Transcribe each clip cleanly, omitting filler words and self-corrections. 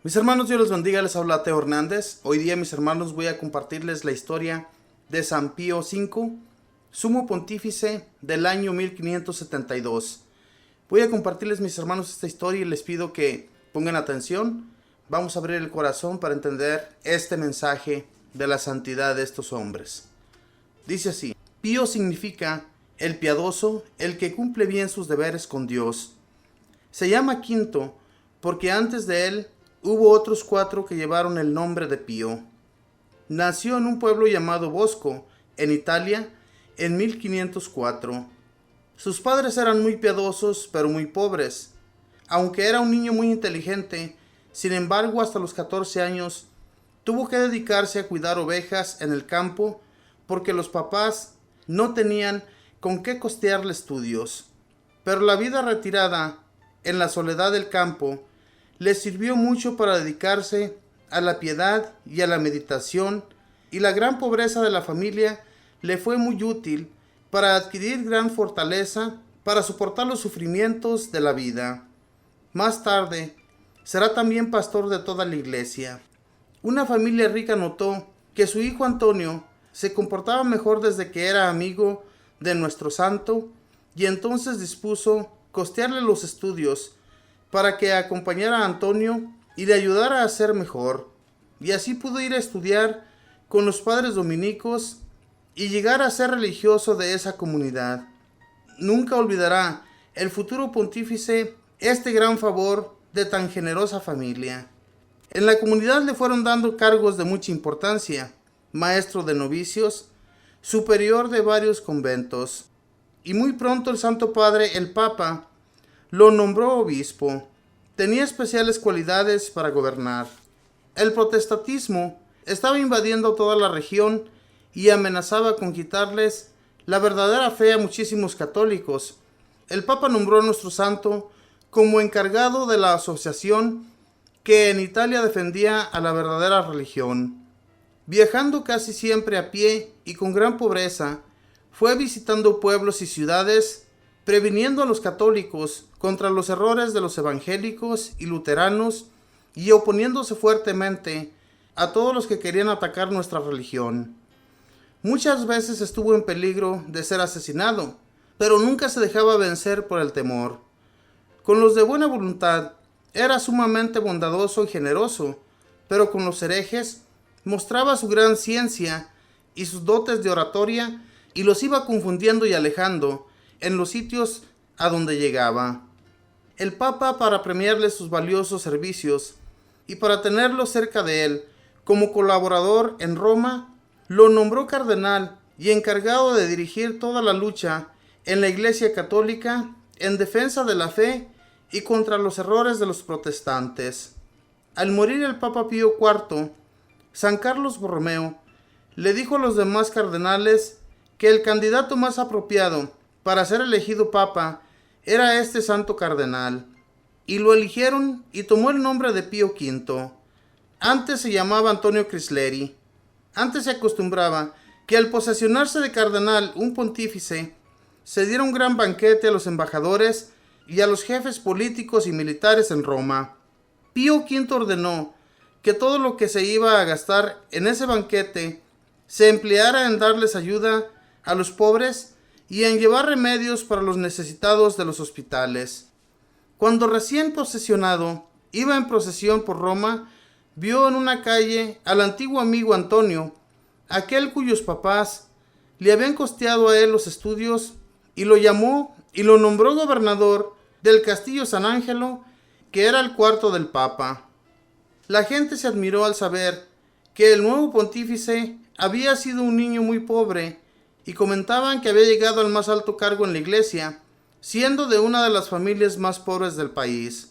Mis hermanos, Dios los bendiga, les habla Teo Hernández. Hoy día, mis hermanos, voy a compartirles la historia de San Pío V, sumo pontífice del año 1572. Voy a compartirles, mis hermanos, esta historia y les pido que pongan atención. Vamos a abrir el corazón para entender este mensaje de la santidad de estos hombres. Dice así: Pío significa el piadoso, el que cumple bien sus deberes con Dios. Se llama Quinto porque antes de él hubo otros 4 que llevaron el nombre de Pío. Nació en un pueblo llamado Bosco, en Italia, en 1504. Sus padres eran muy piadosos, pero muy pobres. Aunque era un niño muy inteligente, sin embargo, hasta los 14 años, tuvo que dedicarse a cuidar ovejas en el campo, porque los papás no tenían con qué costearle estudios. Pero la vida retirada, en la soledad del campo, le sirvió mucho para dedicarse a la piedad y a la meditación, y la gran pobreza de la familia le fue muy útil para adquirir gran fortaleza para soportar los sufrimientos de la vida. Más tarde, será también pastor de toda la iglesia. Una familia rica notó que su hijo Antonio se comportaba mejor desde que era amigo de nuestro santo, y entonces dispuso costearle los estudios para que acompañara a Antonio y le ayudara a ser mejor, y así pudo ir a estudiar con los padres dominicos y llegar a ser religioso de esa comunidad. Nunca olvidará el futuro pontífice este gran favor de tan generosa familia. En la comunidad le fueron dando cargos de mucha importancia: maestro de novicios, superior de varios conventos, y muy pronto el Santo Padre, el Papa, lo nombró obispo. Tenía especiales cualidades para gobernar. El protestantismo estaba invadiendo toda la región y amenazaba con quitarles la verdadera fe a muchísimos católicos. El Papa nombró a nuestro santo como encargado de la asociación que en Italia defendía a la verdadera religión. Viajando casi siempre a pie y con gran pobreza, fue visitando pueblos y ciudades, previniendo a los católicos contra los errores de los evangélicos y luteranos y oponiéndose fuertemente a todos los que querían atacar nuestra religión. Muchas veces estuvo en peligro de ser asesinado, pero nunca se dejaba vencer por el temor. Con los de buena voluntad era sumamente bondadoso y generoso, pero con los herejes mostraba su gran ciencia y sus dotes de oratoria y los iba confundiendo y alejando en los sitios a donde llegaba. El Papa, para premiarle sus valiosos servicios y para tenerlo cerca de él como colaborador en Roma, lo nombró cardenal y encargado de dirigir toda la lucha en la Iglesia Católica en defensa de la fe y contra los errores de los protestantes. Al morir el Papa Pío IV, San Carlos Borromeo le dijo a los demás cardenales que el candidato más apropiado para ser elegido papa era este santo cardenal, y lo eligieron y tomó el nombre de Pío V. Antes se llamaba Antonio Crisleri. Antes se acostumbraba que al posesionarse de cardenal un pontífice, se diera un gran banquete a los embajadores y a los jefes políticos y militares en Roma. Pío V ordenó que todo lo que se iba a gastar en ese banquete se empleara en darles ayuda a los pobres y en llevar remedios para los necesitados de los hospitales. Cuando recién posesionado iba en procesión por Roma, vio en una calle al antiguo amigo Antonio, aquel cuyos papás le habían costeado a él los estudios, y lo llamó y lo nombró gobernador del castillo San Ángelo, que era el cuarto del Papa. La gente se admiró al saber que el nuevo pontífice había sido un niño muy pobre, y comentaban que había llegado al más alto cargo en la iglesia, siendo de una de las familias más pobres del país.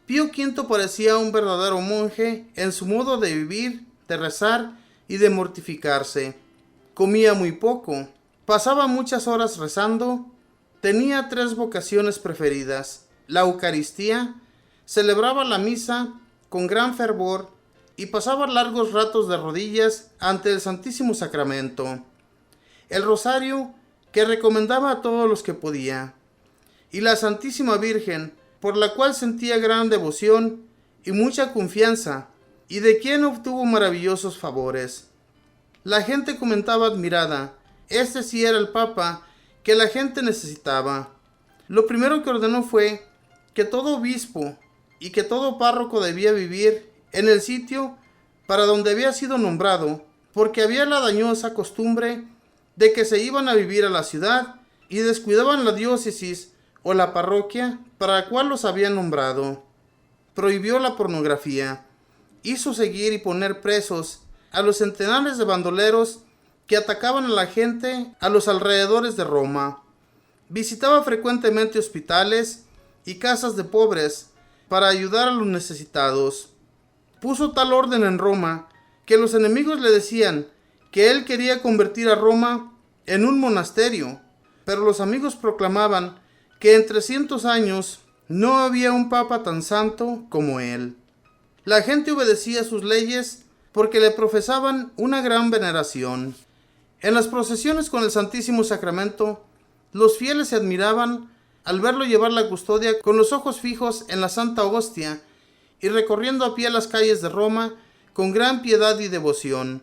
Pío V parecía un verdadero monje en su modo de vivir, de rezar y de mortificarse. Comía muy poco, pasaba muchas horas rezando, tenía 3 vocaciones preferidas: la Eucaristía, celebraba la misa con gran fervor y pasaba largos ratos de rodillas ante el Santísimo Sacramento, el rosario, que recomendaba a todos los que podía, y la Santísima Virgen, por la cual sentía gran devoción y mucha confianza, y de quien obtuvo maravillosos favores. La gente comentaba admirada: este sí era el Papa que la gente necesitaba. Lo primero que ordenó fue que todo obispo y que todo párroco debía vivir en el sitio para donde había sido nombrado, porque había la dañosa costumbre de que se iban a vivir a la ciudad y descuidaban la diócesis o la parroquia para la cual los habían nombrado. Prohibió la pornografía, hizo seguir y poner presos a los centenares de bandoleros que atacaban a la gente a los alrededores de Roma. Visitaba frecuentemente hospitales y casas de pobres para ayudar a los necesitados. Puso tal orden en Roma que los enemigos le decían que él quería convertir a Roma en un monasterio, pero los amigos proclamaban que en 300 años no había un papa tan santo como él. La gente obedecía sus leyes porque le profesaban una gran veneración. En las procesiones con el Santísimo Sacramento, los fieles se admiraban al verlo llevar la custodia con los ojos fijos en la Santa Hostia y recorriendo a pie las calles de Roma con gran piedad y devoción.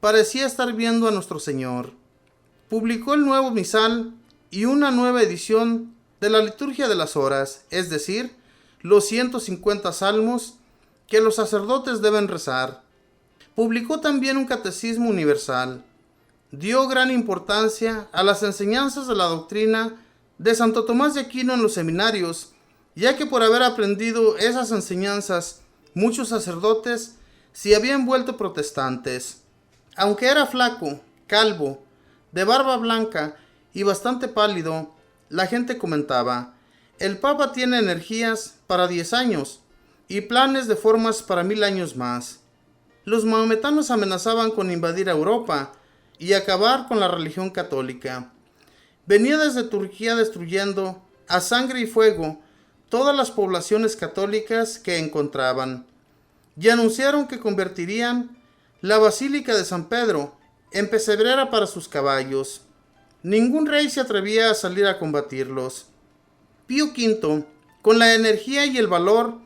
Parecía estar viendo a nuestro Señor. Publicó el nuevo misal y una nueva edición de la liturgia de las horas, es decir, los 150 salmos que los sacerdotes deben rezar. Publicó también un catecismo universal. Dio gran importancia a las enseñanzas de la doctrina de Santo Tomás de Aquino en los seminarios, ya que por haber aprendido esas enseñanzas, muchos sacerdotes se habían vuelto protestantes. Aunque era flaco, calvo, de barba blanca y bastante pálido, la gente comentaba: el Papa tiene energías para 10 años y planes de formas para 1000 años más. Los mahometanos amenazaban con invadir Europa y acabar con la religión católica. Venía desde Turquía destruyendo a sangre y fuego todas las poblaciones católicas que encontraban, y anunciaron que convertirían la Basílica de San Pedro en pesebrera para sus caballos. Ningún rey se atrevía a salir a combatirlos. Pío V, con la energía y el valor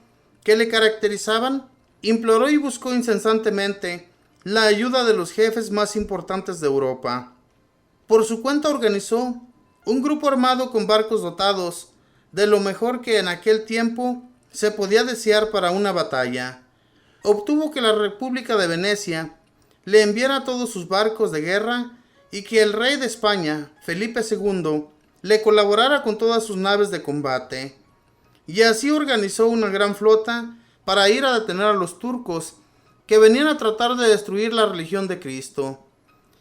que le caracterizaban, imploró y buscó incesantemente la ayuda de los jefes más importantes de Europa. Por su cuenta organizó un grupo armado con barcos dotados de lo mejor que en aquel tiempo se podía desear para una batalla. Obtuvo que la República de Venecia le enviara todos sus barcos de guerra y que el rey de España, Felipe II, le colaborara con todas sus naves de combate. Y así organizó una gran flota para ir a detener a los turcos que venían a tratar de destruir la religión de Cristo.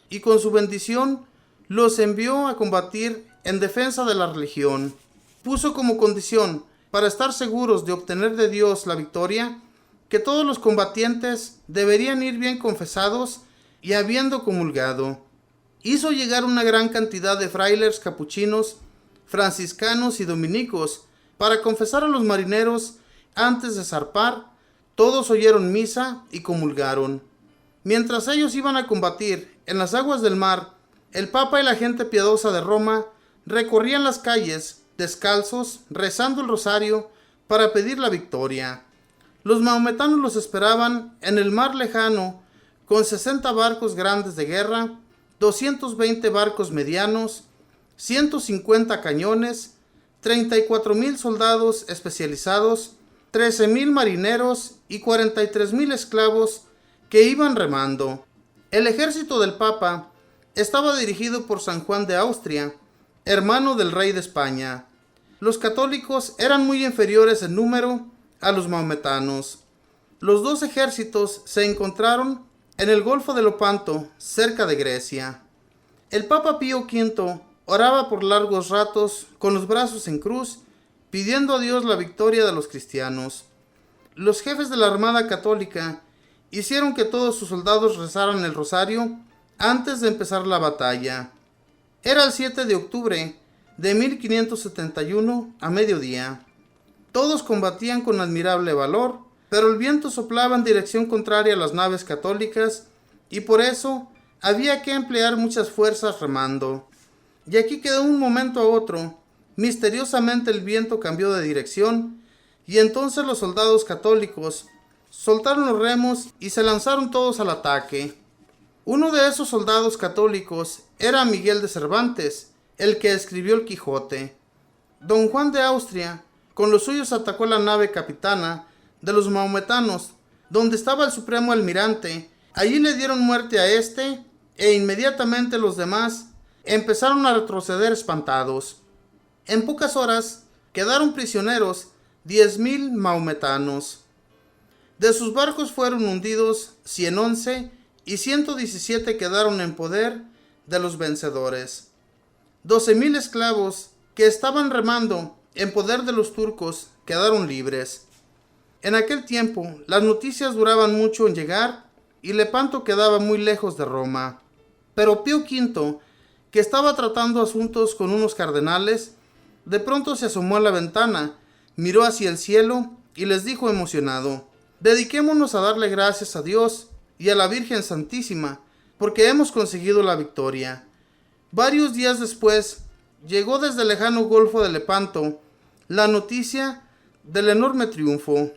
Y con su bendición los envió a combatir en defensa de la religión. Puso como condición, para estar seguros de obtener de Dios la victoria, que todos los combatientes deberían ir bien confesados y habiendo comulgado. Hizo llegar una gran cantidad de frailes capuchinos, franciscanos y dominicos para confesar a los marineros antes de zarpar. Todos oyeron misa y comulgaron. Mientras ellos iban a combatir en las aguas del mar, el Papa y la gente piadosa de Roma recorrían las calles descalzos, rezando el rosario para pedir la victoria. Los mahometanos los esperaban en el mar lejano con 60 barcos grandes de guerra, 220 barcos medianos, 150 cañones, 34,000 soldados especializados, 13,000 marineros y 43,000 esclavos que iban remando. El ejército del Papa estaba dirigido por San Juan de Austria, hermano del rey de España. Los católicos eran muy inferiores en número a los mahometanos. Los dos ejércitos se encontraron en el Golfo de Lepanto, cerca de Grecia. El Papa Pío V oraba por largos ratos con los brazos en cruz, pidiendo a Dios la victoria de los cristianos. Los jefes de la Armada Católica hicieron que todos sus soldados rezaran el rosario antes de empezar la batalla. Era el 7 de octubre de 1571 a mediodía. Todos combatían con admirable valor, pero el viento soplaba en dirección contraria a las naves católicas y por eso había que emplear muchas fuerzas remando. Y aquí quedó un momento a otro. Misteriosamente el viento cambió de dirección y entonces los soldados católicos soltaron los remos y se lanzaron todos al ataque. Uno de esos soldados católicos era Miguel de Cervantes, el que escribió el Quijote. Don Juan de Austria, con los suyos, atacó la nave capitana de los maometanos, donde estaba el supremo almirante. Allí le dieron muerte a este, e inmediatamente los demás empezaron a retroceder espantados. En pocas horas quedaron prisioneros 10,000 maometanos. De sus barcos fueron hundidos 111 y 117 quedaron en poder de los vencedores. 12,000 esclavos que estaban remando en poder de los turcos quedaron libres. En aquel tiempo las noticias duraban mucho en llegar y Lepanto quedaba muy lejos de Roma. Pero Pío V, que estaba tratando asuntos con unos cardenales, de pronto se asomó a la ventana, miró hacia el cielo y les dijo emocionado: dediquémonos a darle gracias a Dios y a la Virgen Santísima, porque hemos conseguido la victoria. Varios días después, llegó desde el lejano Golfo de Lepanto la noticia del enorme triunfo.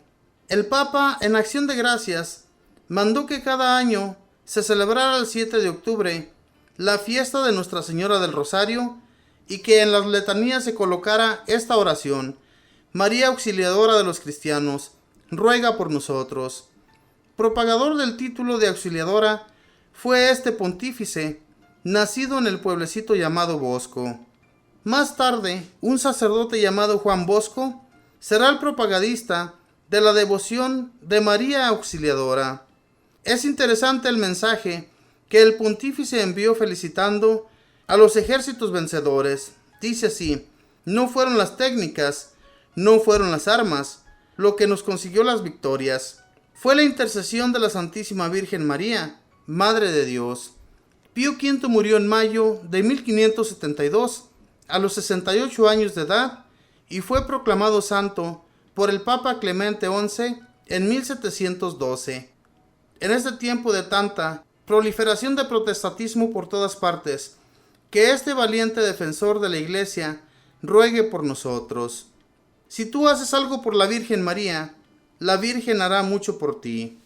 El Papa, en acción de gracias, mandó que cada año se celebrara el 7 de octubre la fiesta de Nuestra Señora del Rosario y que en las letanías se colocara esta oración: María Auxiliadora de los cristianos, ruega por nosotros. Propagador del título de auxiliadora fue este pontífice, nacido en el pueblecito llamado Bosco. Más tarde, un sacerdote llamado Juan Bosco será el propagadista de la devoción de María Auxiliadora. Es interesante el mensaje que el pontífice envió felicitando a los ejércitos vencedores. Dice así: no fueron las técnicas, no fueron las armas lo que nos consiguió las victorias. Fue la intercesión de la Santísima Virgen María, Madre de Dios. Pío V murió en mayo de 1572, a los 68 años de edad, y fue proclamado santo por el Papa Clemente XI en 1712. En este tiempo de tanta proliferación de protestantismo por todas partes, que este valiente defensor de la Iglesia ruegue por nosotros. Si tú haces algo por la Virgen María, la Virgen hará mucho por ti.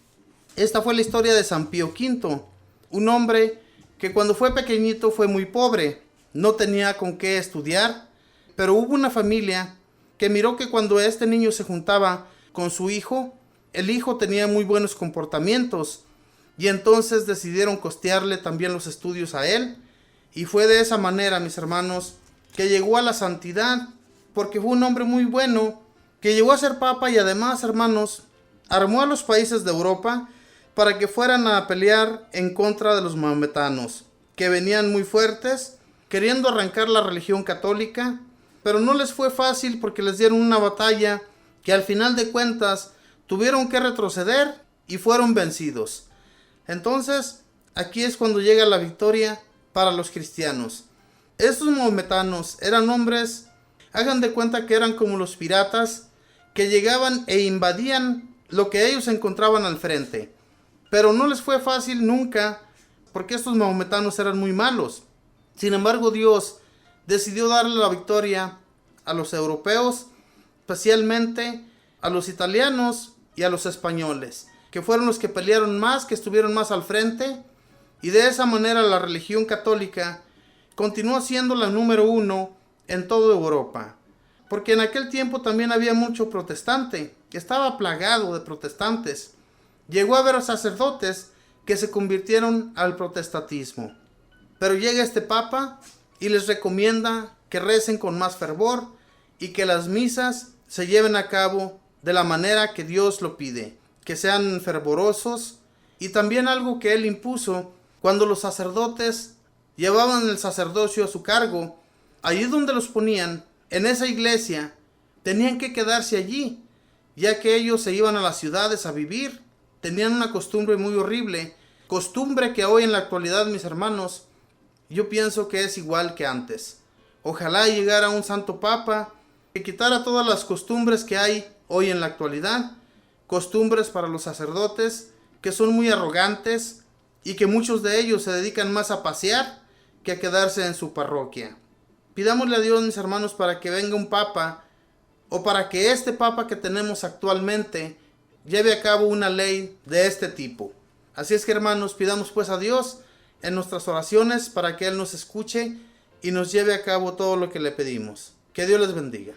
Esta fue la historia de San Pío V, un hombre que cuando fue pequeñito fue muy pobre, no tenía con qué estudiar, pero hubo una familia que miró que cuando este niño se juntaba con su hijo, el hijo tenía muy buenos comportamientos, y entonces decidieron costearle también los estudios a él, y fue de esa manera, mis hermanos, que llegó a la santidad, porque fue un hombre muy bueno, que llegó a ser papa y además, hermanos, armó a los países de Europa para que fueran a pelear en contra de los maometanos, que venían muy fuertes, queriendo arrancar la religión católica, pero no les fue fácil porque les dieron una batalla que al final de cuentas tuvieron que retroceder y fueron vencidos. Entonces, aquí es cuando llega la victoria para los cristianos. Estos maometanos eran hombres, hagan de cuenta que eran como los piratas, que llegaban e invadían lo que ellos encontraban al frente. Pero no les fue fácil nunca, porque estos maometanos eran muy malos. Sin embargo, Dios decidió darle la victoria a los europeos, especialmente a los italianos y a los españoles, que fueron los que pelearon más, que estuvieron más al frente, y de esa manera la religión católica continuó siendo la número 1 en toda Europa, porque en aquel tiempo también había mucho protestante, que estaba plagado de protestantes. Llegó a haber sacerdotes que se convirtieron al protestantismo. Pero llega este papa y les recomienda que recen con más fervor y que las misas se lleven a cabo de la manera que Dios lo pide, que sean fervorosos. Y también algo que él impuso: cuando los sacerdotes llevaban el sacerdocio a su cargo, allí donde los ponían, en esa iglesia, tenían que quedarse allí, ya que ellos se iban a las ciudades a vivir. Tenían una costumbre muy horrible, costumbre que hoy en la actualidad, mis hermanos, yo pienso que es igual que antes. Ojalá llegara un santo papa que quitara todas las costumbres que hay hoy en la actualidad, costumbres para los sacerdotes que son muy arrogantes y que muchos de ellos se dedican más a pasear que a quedarse en su parroquia. Pidámosle a Dios, mis hermanos, para que venga un papa, o para que este papa que tenemos actualmente lleve a cabo una ley de este tipo. Así es que, hermanos, pidamos pues a Dios en nuestras oraciones para que Él nos escuche y nos lleve a cabo todo lo que le pedimos. Que Dios les bendiga.